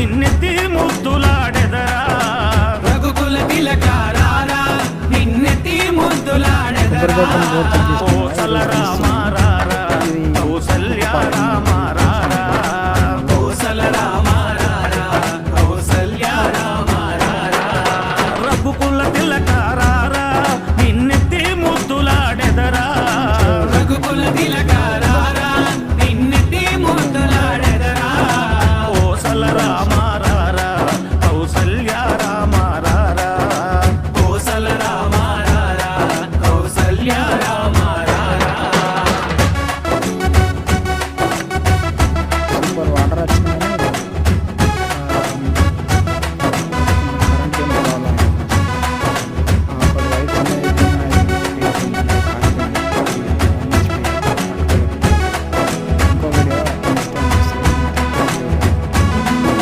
నిన్నెత్తి ముద్దులాడెదరా రఘుకుల తిలకారారా నిన్నెత్తి ముద్దులాడెదరా కోసల రామారారా కౌసల్య రామారారా కోసల రామారారా కౌసల్య రామారారా రఘుకుల తిలకారారా నిన్నెత్తి ముద్దులాడెదరా రఘుకుల తిలకారారా నిన్నెత్తి ముద్దులాడెదరా కోసల రామ